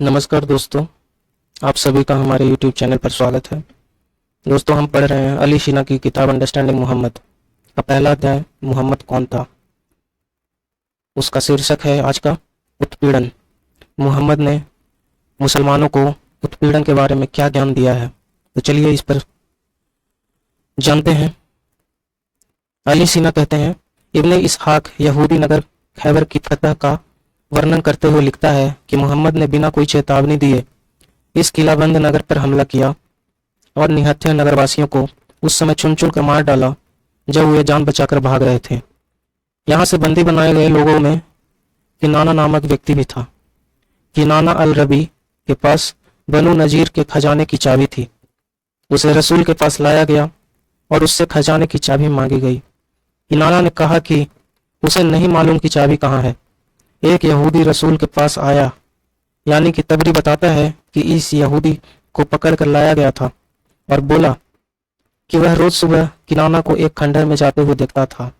नमस्कार दोस्तों, आप सभी का हमारे YouTube चैनल पर स्वागत है। दोस्तों, हम पढ़ रहे हैं अली शीना की किताब अंडरस्टैंडिंग मोहम्मद का पहला अध्याय, मोहम्मद कौन था। उसका शीर्षक है आज का उत्पीड़न। मोहम्मद ने मुसलमानों को उत्पीड़न के बारे में क्या ज्ञान दिया है, तो चलिए इस पर जानते हैं। अली शीना कहते हैं, इब्ने इसहाक यहूदी नगर खैबर की फतह का वर्णन करते हुए लिखता है कि मोहम्मद ने बिना कोई चेतावनी दिए इस किलाबंद नगर पर हमला किया और निहत्थे नगरवासियों को उस समय चुन चुन कर मार डाला जब वे जान बचाकर भाग रहे थे। यहाँ से बंदी बनाए गए लोगों में किनाना नामक व्यक्ति भी था। किनाना अल रबी के पास बनु नजीर के खजाने की चाबी थी। उसे रसूल के पास लाया गया और उससे खजाने की चाबी मांगी गई। किनाना ने कहा कि उसे नहीं मालूम कि चाबी कहाँ है। एक यहूदी रसूल के पास आया, यानी कि तबरी बताता है कि इस यहूदी को पकड़ कर लाया गया था और बोला कि वह रोज सुबह किनाना को एक खंडहर में जाते हुए देखता था।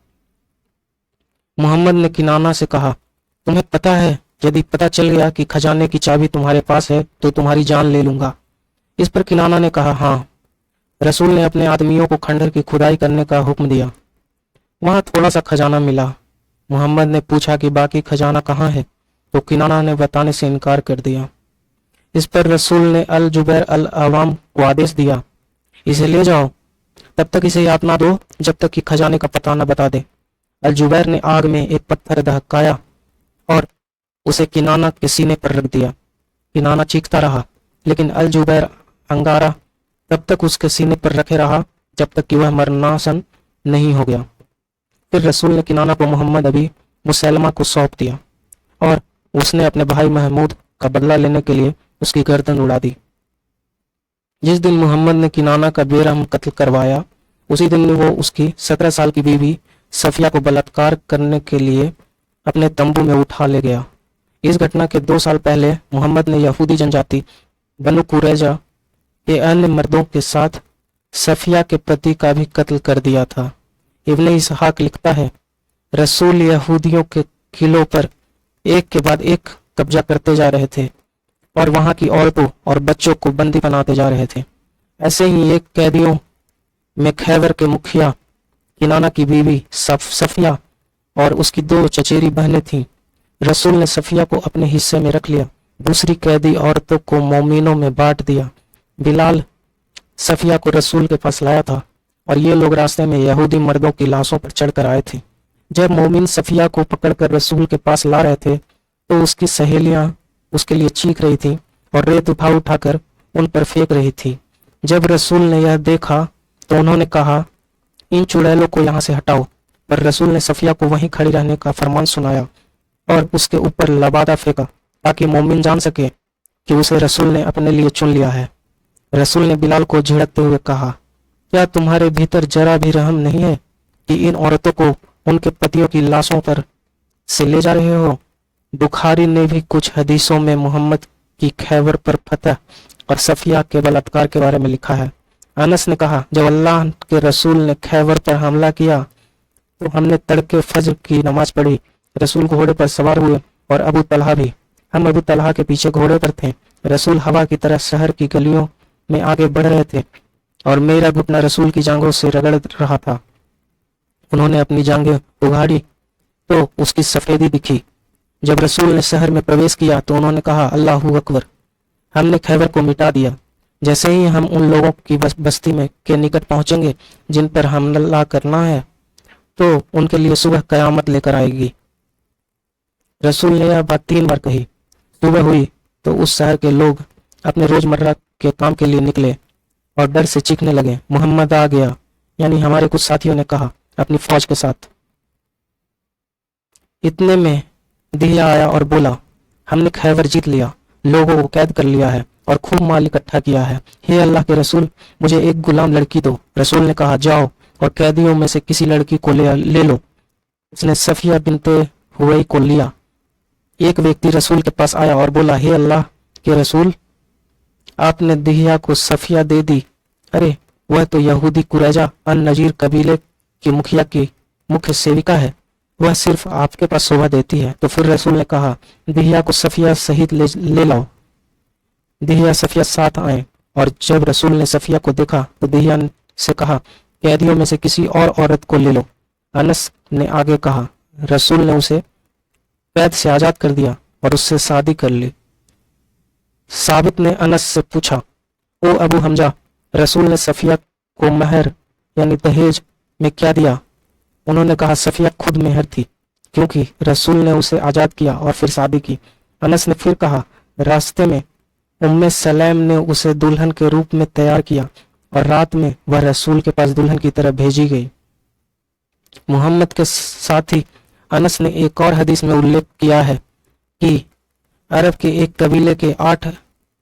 मोहम्मद ने किनाना से कहा, तुम्हें पता है, यदि पता चल गया कि खजाने की चाबी तुम्हारे पास है तो तुम्हारी जान ले लूंगा। इस पर किनाना ने कहा, हाँ। रसूल ने अपने आदमियों को खंडहर की खुदाई करने का हुक्म दिया। वहां थोड़ा सा खजाना मिला। मोहम्मद ने पूछा कि बाकी खजाना कहाँ है, तो किनाना ने बताने से इनकार कर दिया। इस पर रसूल ने अल जुबैर अल अवाम को आदेश दिया, इसे ले जाओ, तब तक इसे यातना दो जब तक कि खजाने का पता न बता दे। अल जुबैर ने आग में एक पत्थर दहकाया और उसे किनाना के सीने पर रख दिया। किनाना चीखता रहा, लेकिन अल जुबैर अंगारा तब तक उसके सीने पर रखे रहा जब तक कि वह मरनासन नहीं हो गया। फिर रसूल ने किनाना को मोहम्मद अबी मुसैलमा को सौंप दिया और उसने अपने भाई महमूद का बदला लेने के लिए उसकी गर्दन उड़ा दी। जिस दिन मोहम्मद ने किनाना का बेरहम कत्ल करवाया, उसी दिन वो उसकी 17 साल की बीवी सफिया को बलात्कार करने के लिए अपने तंबू में उठा ले गया। इस घटना के 2 साल पहले मोहम्मद ने यहूदी जनजाति बनु कुरैजा के अन्य मर्दों के साथ सफिया के पति का भी कत्ल कर दिया था। इब्ने इसहाक लिखता है, रसूल यहूदियों के किलों पर एक के बाद एक कब्जा करते जा रहे थे और वहां की औरतों और बच्चों को बंदी बनाते जा रहे थे। ऐसे ही एक कैदियों में खैबर के मुखिया किनाना की बीवी सफिया और उसकी 2 चचेरी बहनें थीं। रसूल ने सफिया को अपने हिस्से में रख लिया। दूसरी कैदी औरतों को मोमिनों में बांट दिया। बिलाल सफिया को रसूल के पास लाया था और ये लोग रास्ते में यहूदी मर्दों की लाशों पर चढ़कर आए थे। जब मोमिन सफिया को पकड़कर रसूल के पास ला रहे थे तो उसकी सहेलियां उसके लिए चीख रही थी और रेत उठाकर उन पर फेंक रही थी। जब रसूल ने यह देखा तो उन्होंने कहा, इन चुड़ैलों को यहाँ से हटाओ। पर रसूल ने सफिया को वहीं खड़ी रहने का फरमान सुनाया और उसके ऊपर लबादा फेंका ताकि मोमिन जान सके कि उसे रसूल ने अपने लिए चुन लिया है। रसूल ने बिलाल को झिड़कते हुए कहा, क्या तुम्हारे भीतर जरा भी रहम नहीं है कि इन औरतों को उनके पतियों की लाशों पर से ले जा रहे हो। बुखारी ने भी कुछ हदीसों में मोहम्मद की खैबर पर फतह और सफिया के बलात्कार के बारे में लिखा है। अनस ने कहा, जब अल्लाह के रसूल ने खैबर पर हमला किया तो हमने तड़के फज्र की नमाज पढ़ी। रसूल घोड़े पर सवार हुए और अबू तलहा भी। हम अबू तलहा के पीछे घोड़े पर थे। रसूल हवा की तरह शहर की गलियों में आगे बढ़ रहे थे और मेरा घुटना रसूल की जांघों से रगड़ रहा था। उन्होंने अपनी जांघें उघाड़ी तो उसकी सफेदी दिखी। जब रसूल ने शहर में प्रवेश किया तो उन्होंने कहा, अल्लाहू अकबर, हमने खैबर को मिटा दिया। जैसे ही हम उन लोगों की बस्ती में के निकट पहुंचेंगे जिन पर हमला करना है तो उनके लिए सुबह कयामत लेकर आएगी। रसूल ने यह बात 3 बार कही। सुबह हुई तो उस शहर के लोग अपने रोजमर्रा के काम के लिए निकले और डर से चीखने लगे, मोहम्मद आ गया। यानी हमारे कुछ साथियों ने कहा, अपनी फौज के साथ। इतने में दिहिया आया और बोला, हमने खैबर जीत लिया, लोगों को कैद कर लिया है और खूब माल इकट्ठा किया है। हे अल्लाह के रसूल, मुझे एक गुलाम लड़की दो। रसूल ने कहा, जाओ और कैदियों में से किसी लड़की को ले लो। उसने सफिया बिनते हुवै को लिया। एक व्यक्ति रसूल के पास आया और बोला, हे अल्लाह के रसूल, आपने दिहिया को सफिया दे दी। अरे, वह तो यहूदी कुरैजा अन नजीर कबीले की मुखिया की मुख्य सेविका है। वह सिर्फ आपके पास शोभा देती है। तो फिर रसूल ने कहा, दिहिया को सफिया सहित ले लाओ। दिहिया सफिया साथ आए, और जब रसूल ने सफिया को देखा तो दिहिया से कहा, कैदियों में से किसी और औरत को ले लो। अनस ने आगे कहा, रसूल ने उसे कैद से आजाद कर दिया और उससे शादी कर ली। साबित ने अनस से पूछा, ओ अबू हमजा, रसूल ने सफिया को महर यानी दहेज में क्या दिया? उन्होंने कहा, सफिया खुद मेहर थी, क्योंकि रसूल ने उसे आजाद किया और फिर शादी की। अनस ने फिर कहा, रास्ते में उम्मे सलेम ने उसे दुल्हन के रूप में तैयार किया और रात में वह रसूल के पास दुल्हन की तरह भेजी गई। मुहम्मद के साथी अनस ने एक और हदीस में उल्लेख किया है कि अरब के एक कबीले के 8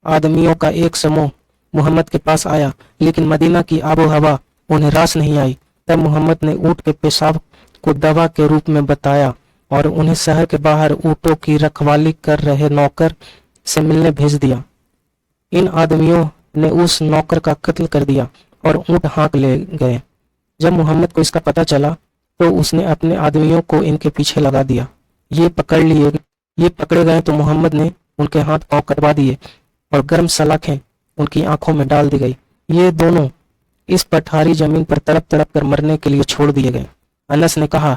आदमियों का एक समूह मुहम्मद के पास आया, लेकिन मदीना की आबो हवा उन्हें रास नहीं आई। तब मुहम्मद ने ऊँट के पेशाब को दवा के रूप में बताया और उन्हें शहर के बाहर ऊँटों की रखवाली कर रहे नौकर से मिलने भेज दिया। इन आदमियों ने उस नौकर का कत्ल कर दिया और ऊँट हाँक ले गए। जब मुहम्मद को इसका पता चला तो उसने अपने आदमियों को इनके पीछे लगा दिया। ये पकड़े गए तो मुहम्मद ने उनके हाथ पांव कटवा दिए और गर्म सलाखें उनकी आंखों में डाल दी गई। ये दोनों इस पठारी जमीन पर तड़प तड़प कर मरने के लिए छोड़ दिए गए। अनस ने कहा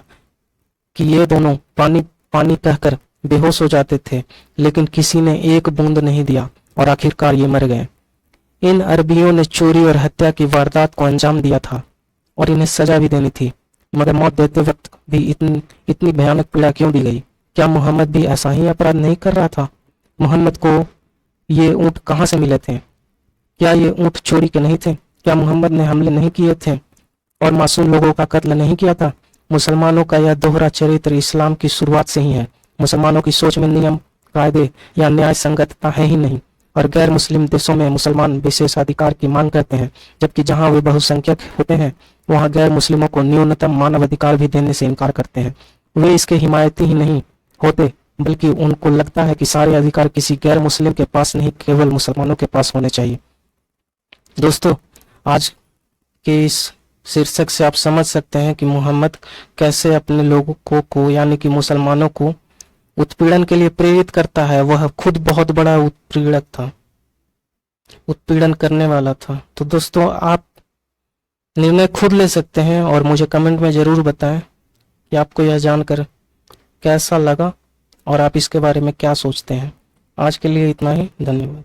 कि ये दोनों पानी पानी कहकर बेहोश हो जाते थे, लेकिन किसी ने एक बूंद नहीं दिया और आखिरकार ये मर गए। इन अरबियों ने चोरी और हत्या की वारदात को अंजाम दिया था और इन्हें सजा भी देनी थी, मगर मौत देते वक्त भी इतनी भयानक पीड़ा क्यों दी गई? क्या मुहम्मद भी ऐसा ही अपराध नहीं कर रहा था? मुहम्मद को ये ऊँट कहाँ से मिले थे? क्या ये ऊँट चोरी के नहीं थे? क्या मुहम्मद ने हमले नहीं किए थे और मासूम लोगों का कत्ल नहीं किया था? मुसलमानों का यह दोहरा चरित्र इस्लाम की शुरुआत से ही है। मुसलमानों की सोच में नियम, कायदे या न्याय संगतता है ही नहीं, और गैर मुस्लिम देशों में मुसलमान विशेषाधिकार की मांग करते हैं, जबकि जहां वे बहुसंख्यक होते हैं वहां गैर मुस्लिमों को न्यूनतम मानव अधिकार भी देने से इनकार करते हैं। वे इसके हिमायती ही नहीं होते, बल्कि उनको लगता है कि सारे अधिकार किसी गैर मुस्लिम के पास नहीं, केवल मुसलमानों के पास होने चाहिए। दोस्तों, आज के इस शीर्षक से आप समझ सकते हैं कि मुहम्मद कैसे अपने लोगों को यानी कि मुसलमानों को उत्पीड़न के लिए प्रेरित करता है। वह खुद बहुत बड़ा उत्पीड़क था, उत्पीड़न करने वाला था। तो दोस्तों, आप निर्णय खुद ले सकते हैं और मुझे कमेंट में जरूर बताएं कि आपको यह जानकर कैसा लगा और आप इसके बारे में क्या सोचते हैं। आज के लिए इतना ही, धन्यवाद।